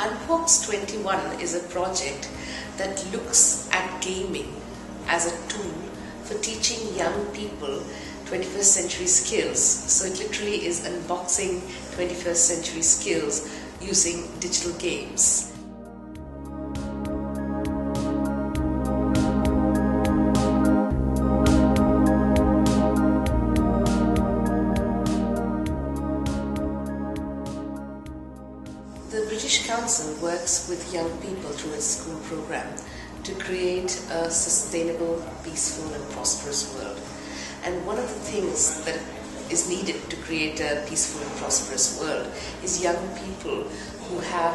Unbox 21 is a project that looks at gaming as a tool for teaching young people 21st century skills. So it literally is unboxing 21st century skills using digital games. The British Council works with young people through its school program to create a sustainable, peaceful and prosperous world. And one of the things that is needed to create a peaceful and prosperous world is young people who have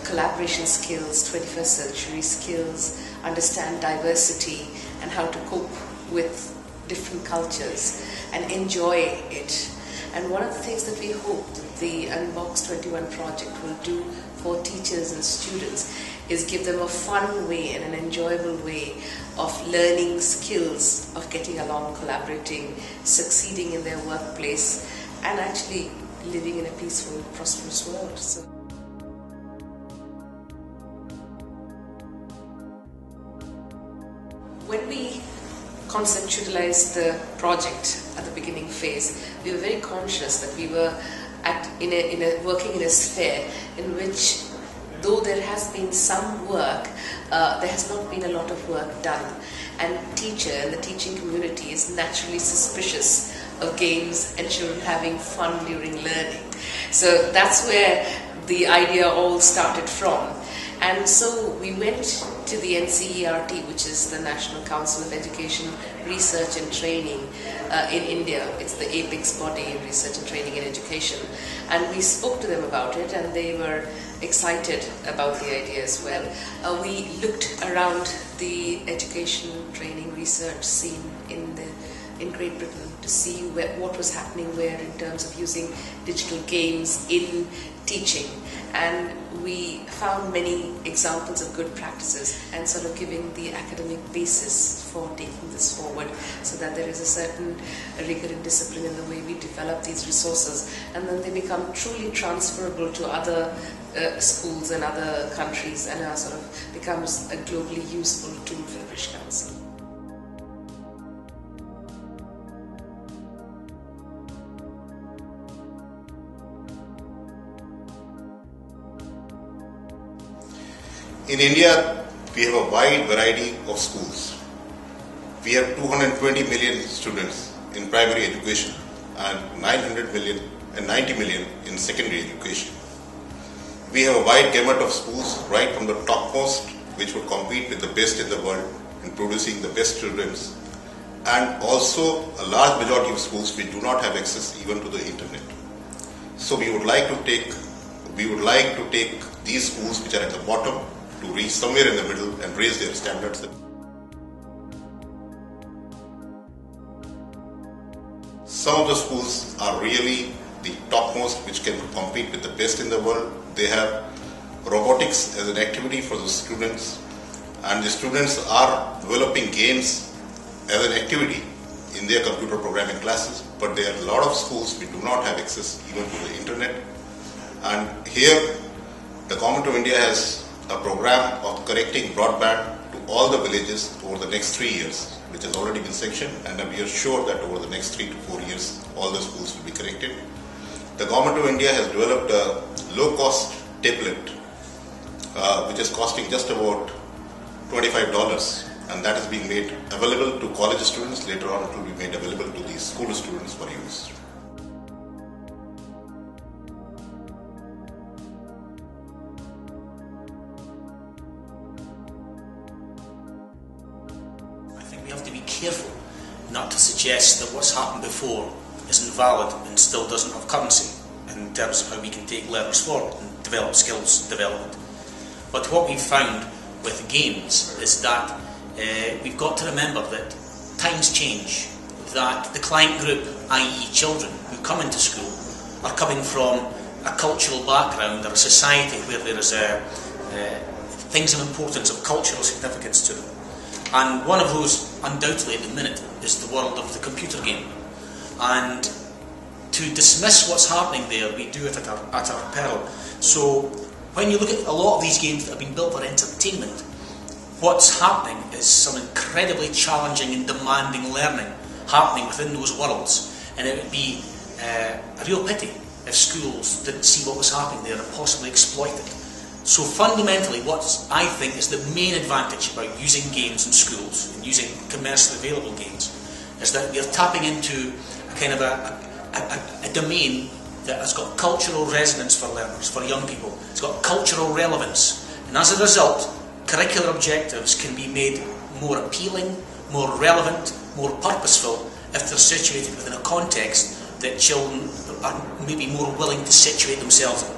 collaboration skills, 21st century skills, understand diversity and how to cope with different cultures and enjoy it. And one of the things that we hope that the Unbox 21 project will do for teachers and students is give them a fun way and an enjoyable way of learning skills, of getting along, collaborating, succeeding in their workplace, and actually living in a peaceful and prosperous world. So when we conceptualized the project at the beginning phase, we were very conscious that we were working in a sphere in which, though there has been some work, there has not been a lot of work done. And the teaching community is naturally suspicious of games and children having fun during learning. So that's where the idea all started from. And so we went to the NCERT, which is the National Council of Education, Research and Training in India. It's the apex body in research and training and education. And we spoke to them about it, and they were excited about the idea as well. We looked around the education, training, research scene in Great Britain to see what was happening where in terms of using digital games in teaching. And we found many examples of good practices and sort of giving the academic basis for taking this forward, so that there is a certain rigor and discipline in the way we develop these resources, and then they become truly transferable to other schools and other countries, and sort of becomes a globally useful tool for the British Council. In India, we have a wide variety of schools. We have 220 million students in primary education and 90 million in secondary education. We have a wide gamut of schools, right from the topmost, which would compete with the best in the world in producing the best students, and also a large majority of schools which do not have access even to the internet. So we would like to take these schools which are at the bottom to reach somewhere in the middle and raise their standards. Some of the schools are really the topmost, which can compete with the best in the world. They have robotics as an activity for the students, and the students are developing games as an activity in their computer programming classes. But there are a lot of schools which do not have access even to the internet. And here, the Government of India has a program of connecting broadband to all the villages over the next 3 years, which has already been sanctioned, and we are sure that over the next 3 to 4 years, all the schools will be connected. The Government of India has developed a low-cost tablet, which is costing just about $25, and that is being made available to college students. Later on, it will be made available to the school students for use. We have to be careful not to suggest that what's happened before isn't valid and still doesn't have currency in terms of how we can take learners forward and develop skills development. But what we've found with games is that we've got to remember that times change, that the client group, i.e. children who come into school, are coming from a cultural background or a society where there is things of importance of cultural significance to them. And one of those, undoubtedly at the minute, is the world of the computer game. And to dismiss what's happening there, we do it at our peril. So when you look at a lot of these games that have been built for entertainment, what's happening is some incredibly challenging and demanding learning happening within those worlds, and it would be a real pity if schools didn't see what was happening there and possibly exploit it. So fundamentally, what I think is the main advantage about using games in schools and using commercially available games is that you're tapping into a kind of a domain that has got cultural resonance for learners, for young people. It's got cultural relevance, and as a result, curricular objectives can be made more appealing, more relevant, more purposeful if they're situated within a context that children are maybe more willing to situate themselves in.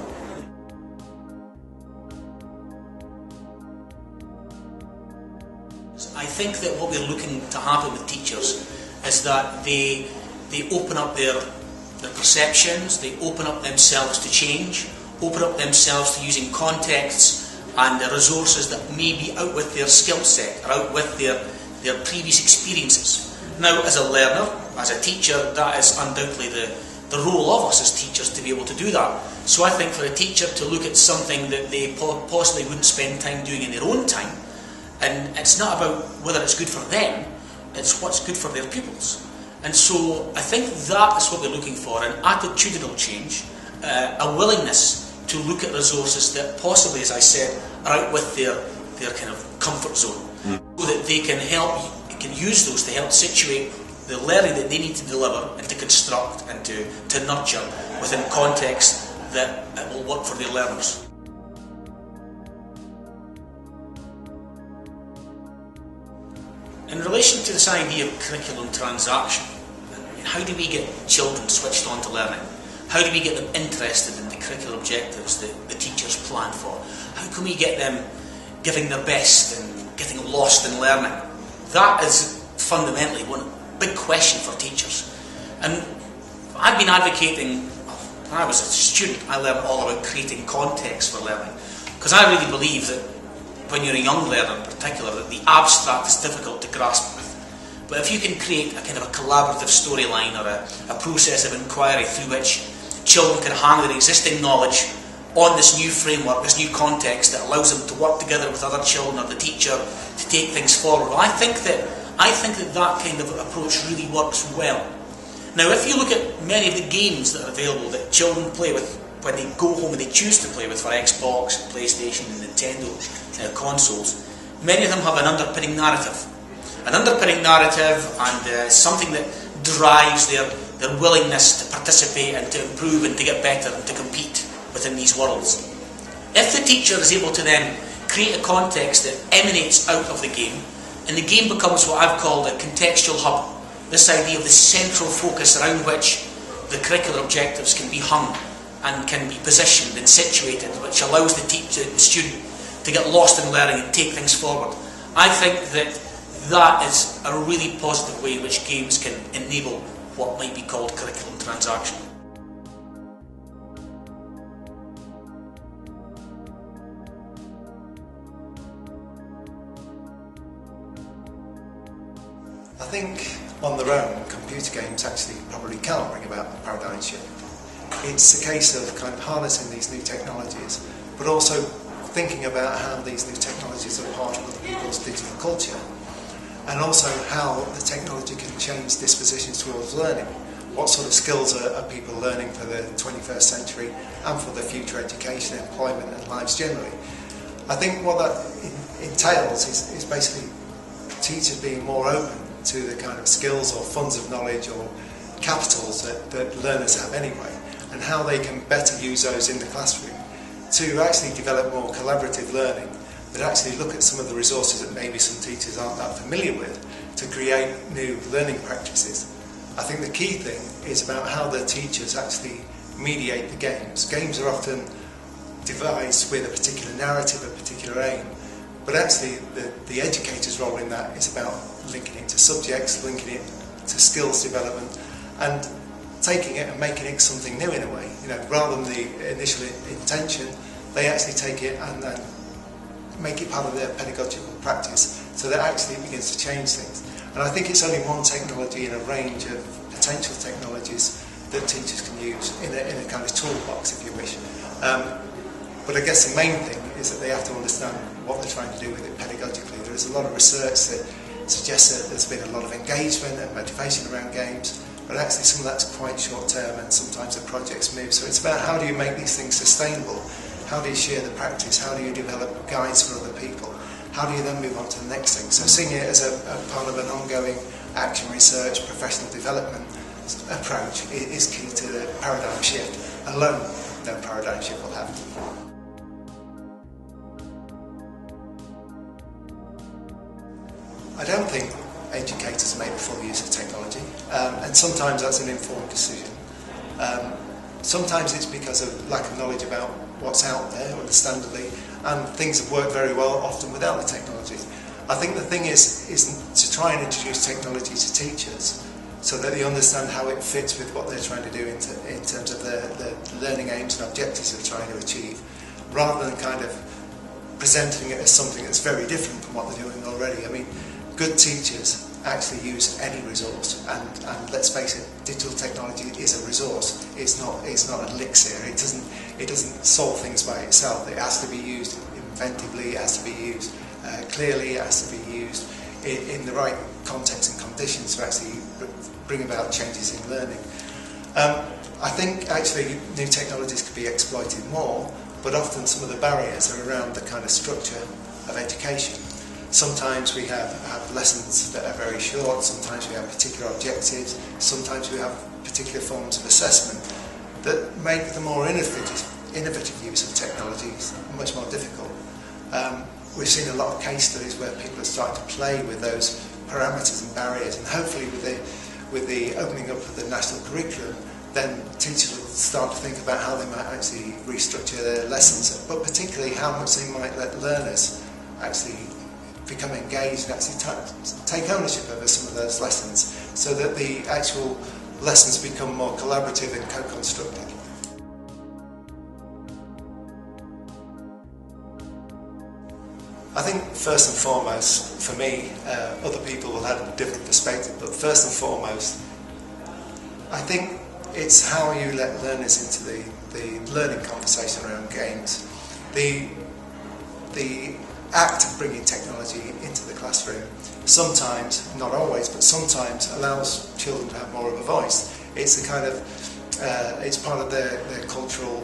I think that what we're looking to happen with teachers is that they open up their perceptions, they open up themselves to change, open up themselves to using contexts and the resources that may be out with their skill set, or out with their previous experiences. Now, as a learner, as a teacher, that is undoubtedly the role of us as teachers to be able to do that. So I think for a teacher to look at something that they possibly wouldn't spend time doing in their own time, and it's not about whether it's good for them, it's what's good for their pupils. And so I think that is what we're looking for, an attitudinal change, a willingness to look at resources that possibly, as I said, are out with their kind of comfort zone, so that they can use those to help situate the learning that they need to deliver and to construct and to nurture within a context that will work for their learners. In relation to this idea of curriculum transaction, how do we get children switched on to learning? How do we get them interested in the curricular objectives that the teachers plan for? How can we get them giving their best and getting lost in learning? That is fundamentally one big question for teachers. And I've been advocating, when I was a student, I learned all about creating context for learning. Because I really believe that when you're a young learner in particular, that the abstract is difficult to grasp with. But if you can create a kind of a collaborative storyline or a process of inquiry through which children can hang their existing knowledge on this new framework, this new context that allows them to work together with other children or the teacher to take things forward, well, I think that kind of approach really works well. Now, if you look at many of the games that are available that children play with when they go home and they choose to play with for Xbox, PlayStation and Nintendo consoles, many of them have an underpinning narrative. An underpinning narrative and something that drives their willingness to participate and to improve and to get better and to compete within these worlds. If the teacher is able to then create a context that emanates out of the game, and the game becomes what I've called a contextual hub, this idea of the central focus around which the curricular objectives can be hung and can be positioned and situated, which allows the student to get lost in learning and take things forward. I think that is a really positive way in which games can enable what might be called curriculum transaction. I think on their own, computer games actually probably can't bring about a paradigm shift. It's a case of kind of harnessing these new technologies, but also thinking about how these new technologies are part of other people's digital culture, and also how the technology can change dispositions towards learning. What sort of skills are people learning for the 21st century and for the future education, employment and lives generally? I think what that entails is basically teachers being more open to the kind of skills or funds of knowledge or capitals that learners have anyway, and how they can better use those in the classroom to actually develop more collaborative learning, that actually look at some of the resources that maybe some teachers aren't that familiar with to create new learning practices. I think the key thing is about how the teachers actually mediate the games. Games are often devised with a particular narrative, a particular aim, but actually the educator's role in that is about linking it to subjects, linking it to skills development, and taking it and making it something new in a way. You know, rather than the initial intention, they actually take it and make it part of their pedagogical practice, so that actually it begins to change things. And I think it's only one technology in a range of potential technologies that teachers can use in a kind of toolbox, if you wish. But I guess the main thing is that they have to understand what they're trying to do with it pedagogically. There is a lot of research that suggests that there's been a lot of engagement and motivation around games, but actually some of that's quite short term and sometimes the projects move. So it's about how do you make these things sustainable? How do you share the practice? How do you develop guides for other people? How do you then move on to the next thing? So seeing it as a part of an ongoing action research, professional development approach is key to the paradigm shift. Alone, no paradigm shift will happen. I don't think educators make the full use of technology, and sometimes that's an informed decision. Sometimes it's because of lack of knowledge about what's out there, understandably, and things have worked very well often without the technology. I think the thing is to try and introduce technology to teachers so that they understand how it fits with what they're trying to do in terms of the learning aims and objectives they're trying to achieve, rather than kind of presenting it as something that's very different from what they're doing already. I mean, good teachers actually use any resource, and let's face it, digital technology is a resource. It's not an elixir. It doesn't solve things by itself. It has to be used inventively. It has to be used clearly. It has to be used in the right context and conditions to actually bring about changes in learning. I think actually new technologies could be exploited more, but often some of the barriers are around the kind of structure of education. Sometimes we have lessons that are very short, sometimes we have particular objectives, sometimes we have particular forms of assessment that make the more innovative use of technologies much more difficult. We've seen a lot of case studies where people have started to play with those parameters and barriers, and hopefully with the opening up of the national curriculum, then teachers will start to think about how they might actually restructure their lessons, but particularly how much they might let learners actually become engaged and actually take ownership over some of those lessons, so that the actual lessons become more collaborative and co-constructed. I think first and foremost, for me, other people will have a different perspective, but first and foremost, I think it's how you let learners into the learning conversation around games. The act of bringing technology into the classroom sometimes, not always, but sometimes allows children to have more of a voice. It's a kind of, it's part of their cultural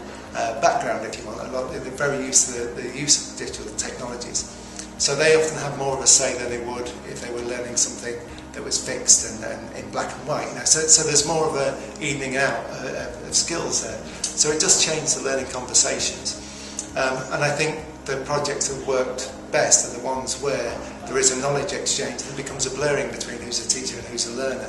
background, if you want. They're very used to the use of digital technologies. So they often have more of a say than they would if they were learning something that was fixed and in black and white. You know, so there's more of an evening out of skills there. So it does change the learning conversations. And I think the projects that worked best are the ones where there is a knowledge exchange that becomes a blurring between who's a teacher and who's a learner.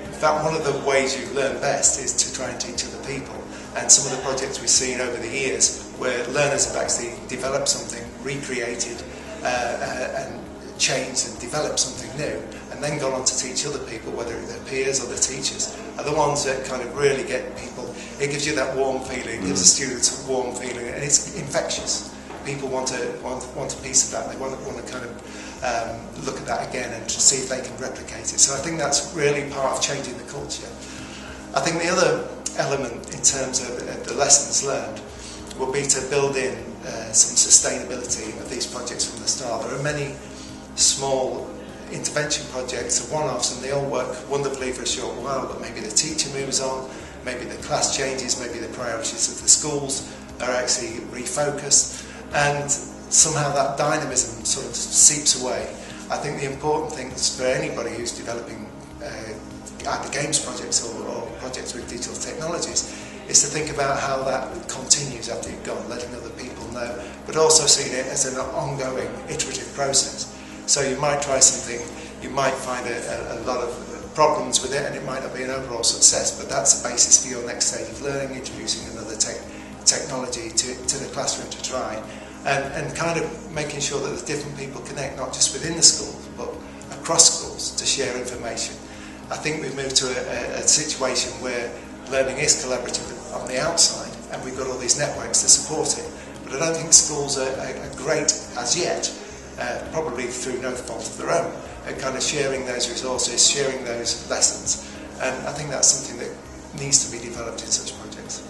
In fact, one of the ways you learn best is to try and teach other people. And some of the projects we've seen over the years where learners have actually developed something, recreated and changed and developed something new, and then gone on to teach other people, whether it's their peers or their teachers, are the ones that kind of really get people. It gives you that warm feeling, it gives the students a warm feeling, and it's infectious. People want a piece of that. They want to kind of look at that again and to see if they can replicate it. So I think that's really part of changing the culture. I think the other element in terms of the lessons learned will be to build in some sustainability of these projects from the start. There are many small intervention projects, one-offs, and they all work wonderfully for a short while, but maybe the teacher moves on, maybe the class changes, maybe the priorities of the schools are actually refocused, and somehow that dynamism sort of seeps away. I think the important thing is for anybody who's developing either games projects or projects with digital technologies is to think about how that continues after you've gone, letting other people know, but also seeing it as an ongoing iterative process. So you might try something, you might find a lot of problems with it, and it might not be an overall success, but that's the basis for your next stage of learning, introducing another technology to the classroom to try, and kind of making sure that the different people connect, not just within the school, but across schools to share information. I think we've moved to a situation where learning is collaborative on the outside, and we've got all these networks to support it. But I don't think schools are great as yet, probably through no fault of their own, at kind of sharing those resources, sharing those lessons. And I think that's something that needs to be developed in such projects.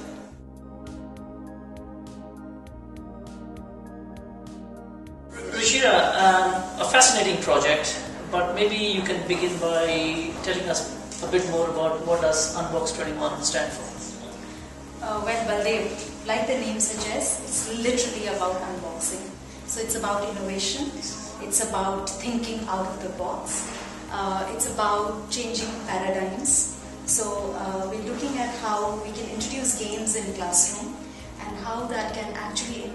fascinating project, but maybe you can begin by telling us a bit more about what does Unbox 21 stand for. Well, Baldev, like the name suggests, it's literally about unboxing. So it's about innovation, it's about thinking out of the box, it's about changing paradigms. So we're looking at how we can introduce games in classroom and how that can actually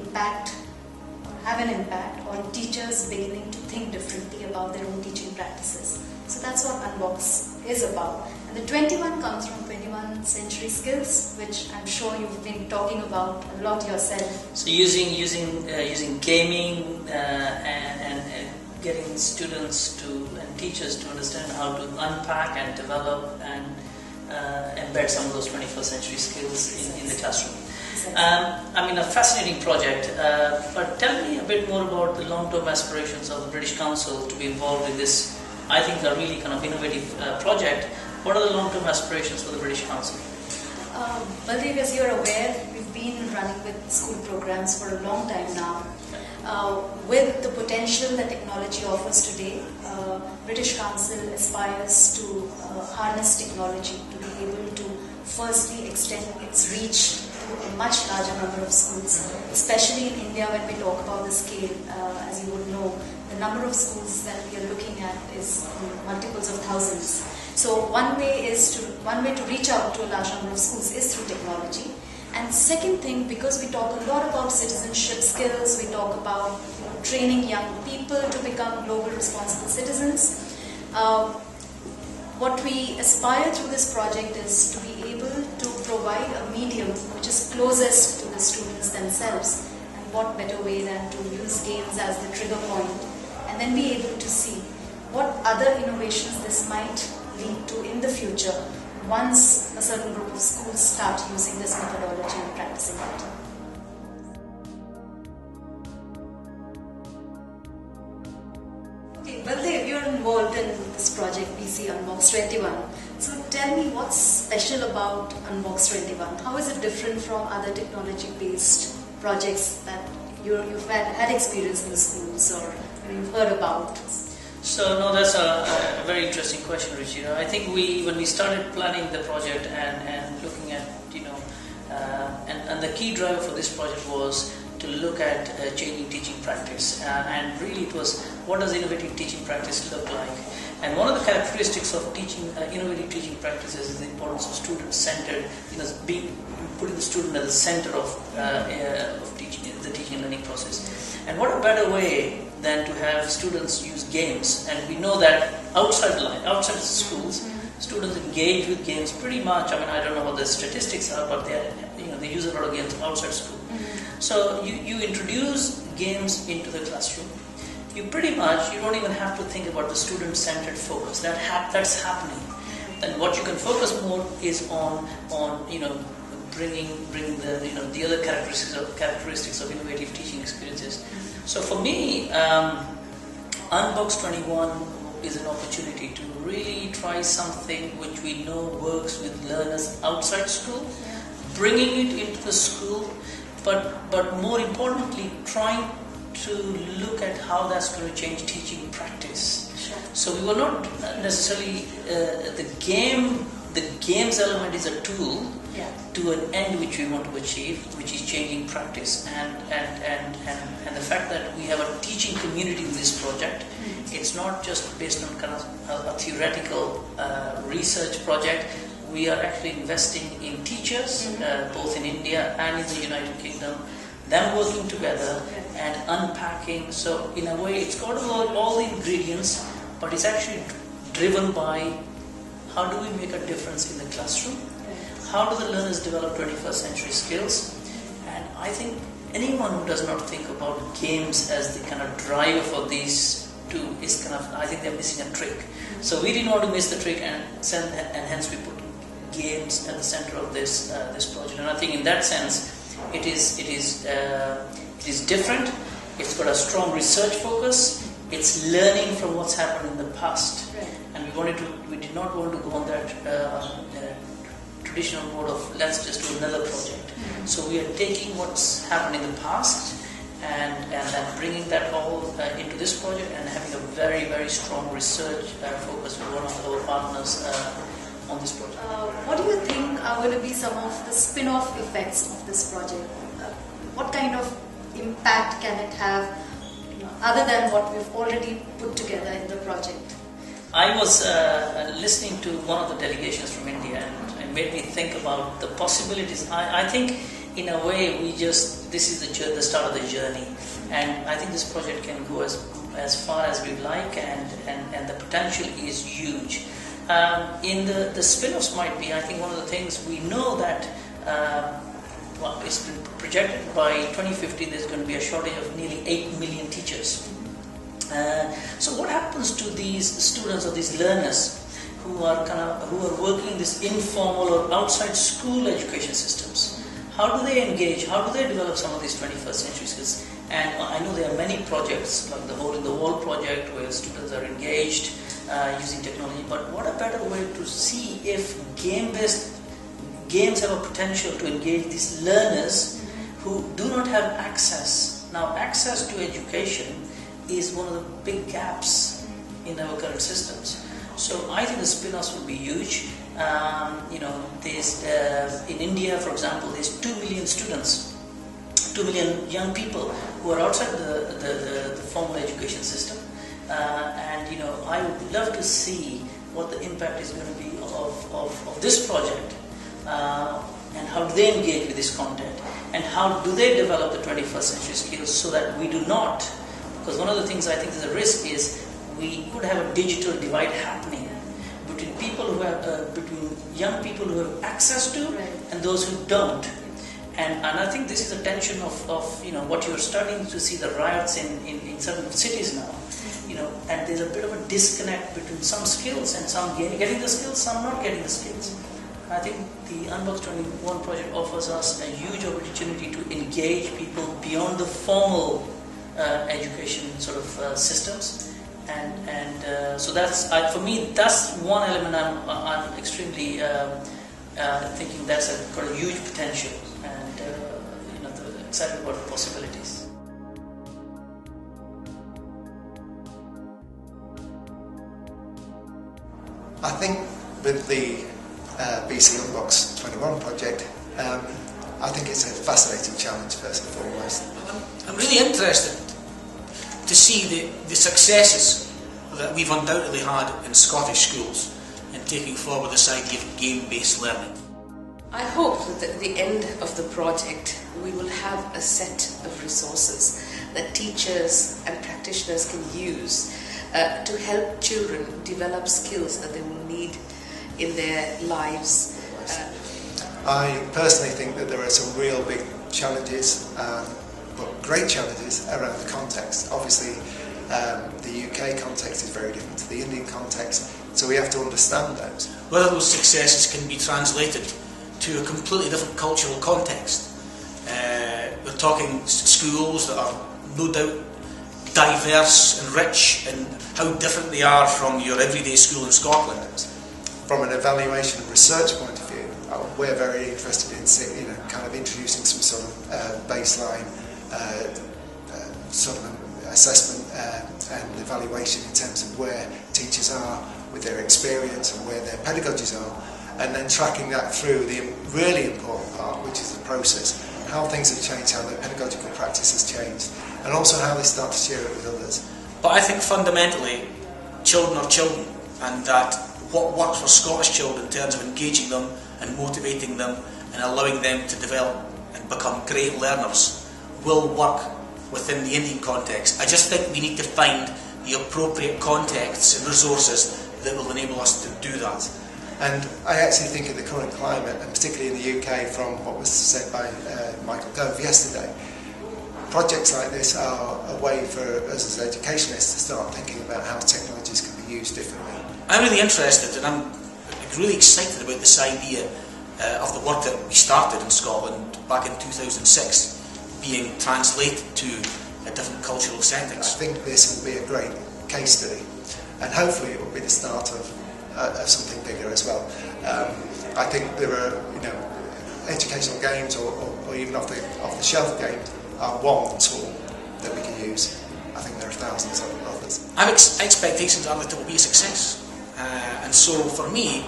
have an impact on teachers beginning to think differently about their own teaching practices. So that's what Unbox is about. And the 21 comes from 21st century skills, which I'm sure you've been talking about a lot yourself. So using gaming and getting students and teachers to understand how to unpack and develop and embed some of those 21st century skills in the classroom. I mean, a fascinating project, but tell me a bit more about the long-term aspirations of the British Council to be involved in this, I think, a really kind of innovative project. What are the long-term aspirations for the British Council? Baldev, as you're aware, we've been running with school programs for a long time now. With the potential that technology offers today, British Council aspires to harness technology to be able to firstly extend its reach to a much larger number of schools, especially in India when we talk about the scale. As you would know, the number of schools that we are looking at is multiples of thousands. So one way to reach out to a large number of schools is through technology. And second thing, because we talk a lot about citizenship skills, we talk about training young people to become global responsible citizens. What we aspire through this project is to be able to provide a medium which is closest to the students themselves. And what better way than to use games as the trigger point and then be able to see what other innovations this might lead to in the future once a certain group of schools start using this methodology and practicing it. Okay, Baldev, you're involved in this project BC Unbox 21. So tell me what's special about Unbox 21? How is it different from other technology-based projects that you've had experience in the schools or you've heard about? So no, that's a very interesting question, Ruchira. I think when we started planning the project and looking at, and the key driver for this project was to look at changing teaching practice. And really it was, what does innovative teaching practice look like? And one of the characteristics of innovative teaching practices is the importance of student-centered, putting the student at the center of teaching, the teaching and learning process. And what a better way than to have students use games. And we know that outside the schools, students engage with games pretty much. I mean, I don't know what the statistics are, but they use a lot of games outside school. So you introduce games into the classroom. You don't even have to think about the student-centered focus. That's happening. And what you can focus more is on bringing the other characteristics of innovative teaching experiences. So for me, Unbox 21 is an opportunity to really try something which we know works with learners outside school, bringing it into the school, but more importantly, trying to look at how that's going to change teaching practice. Sure. So we will not necessarily the games element is a tool to an end which we want to achieve, which is changing practice, and the fact that we have a teaching community in this project. It's not just based on kind of a theoretical research project. We are actually investing in teachers, both in India and in the United Kingdom, them working together and unpacking. So in a way, it's got all the ingredients, but it's actually driven by how do we make a difference in the classroom? How do the learners develop 21st century skills? And I think anyone who does not think about games as the kind of driver for these two is I think they're missing a trick. So we didn't want to miss the trick, and hence we put games at the center of this project. And I think in that sense, it is different. It's got a strong research focus. It's learning from what's happened in the past, and we did not want to go on that traditional mode of let's just do another project. So we are taking what's happened in the past and then bringing that all into this project and having a very, very strong research focus with one of our partners on this project. What do you think are going to be some of the spin-off effects of this project? What kind of impact can it have, other than what we've already put together in the project? I was listening to one of the delegations from India, and it made me think about the possibilities. I think, in a way, this is the start of the journey, and I think this project can go as far as we like, and the potential is huge. In the spin-offs might be, I think one of the things we know that it's been projected by 2050 there's going to be a shortage of nearly 8 million teachers. So what happens to these students or these learners who are working in this informal or outside school education systems? How do they engage? How do they develop some of these 21st century skills? And I know there are many projects like the Hole in the Wall project where students are engaged using technology, but what a better way to see if games have a potential to engage these learners who do not have access. Now, access to education is one of the big gaps in our current systems. So I think the spin-offs will be huge. There's in India, for example, there's 2 million students, 2 million young people who are outside the formal education system. I would love to see what the impact is going to be of this project, and how do they engage with this content, and how do they develop the 21st century skills so that we do not, because one of the things I think is a risk is we could have a digital divide happening between between young people who have access to and those who don't. And I think this is a tension of what you're starting to see, the riots in certain cities now. And there's a bit of a disconnect between some skills and some getting the skills, some not getting the skills. I think the Unbox 21 project offers us a huge opportunity to engage people beyond the formal education sort of systems, and so that's for me that's one element I'm extremely thinking that's got a huge potential, and excited about the possibilities. I think with the BC Unbox 21 project, I think it's a fascinating challenge first and foremost. I'm really interested to see the successes that we've undoubtedly had in Scottish schools in taking forward this idea of game-based learning. I hope that at the end of the project we will have a set of resources that teachers and practitioners can use to help children develop skills that they will need in their lives. I personally think that there are some real big challenges, but great challenges around the context. Obviously, the UK context is very different to the Indian context, so we have to understand those. Whether those successes can be translated to a completely different cultural context. We're talking schools that are no doubt diverse and rich in how different they are from your everyday school in Scotland. From an evaluation and research point of view, we're very interested in kind of introducing some sort of baseline sort of assessment and evaluation in terms of where teachers are with their experience and where their pedagogies are, and then tracking that through the really important part, which is the process, how things have changed, how their pedagogical practice has changed, and also how they start to share it with others. But I think fundamentally, children are children, and that what works for Scottish children in terms of engaging them and motivating them and allowing them to develop and become great learners will work within the Indian context. I just think we need to find the appropriate contexts and resources that will enable us to do that. And I actually think in the current climate, and particularly in the UK, from what was said by Michael Gove yesterday, projects like this are a way for us as educationists to start thinking about how technologies can be used differently. I'm really interested, and I'm really excited about this idea of the work that we started in Scotland back in 2006 being translated to different cultural settings. I think this will be a great case study, and hopefully it will be the start of something bigger as well. I think there are, educational games or even off the shelf games are one tool, that we can use. I think there are thousands of others. Expectations are that it will be a success, and so for me,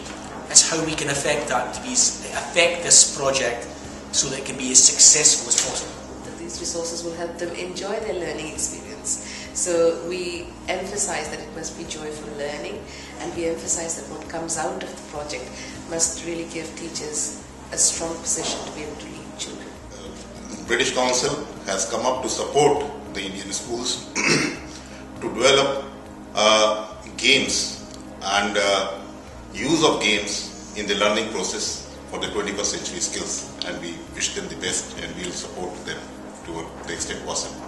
it's how we can affect this project so that it can be as successful as possible. That these resources will help them enjoy their learning experience. So we emphasize that it must be joyful learning, and we emphasize that what comes out of the project must really give teachers a strong position to be able to lead children. British Council has come up to support the Indian schools to develop games and use of games in the learning process for the 21st century skills, and we wish them the best and we will support them to the extent possible.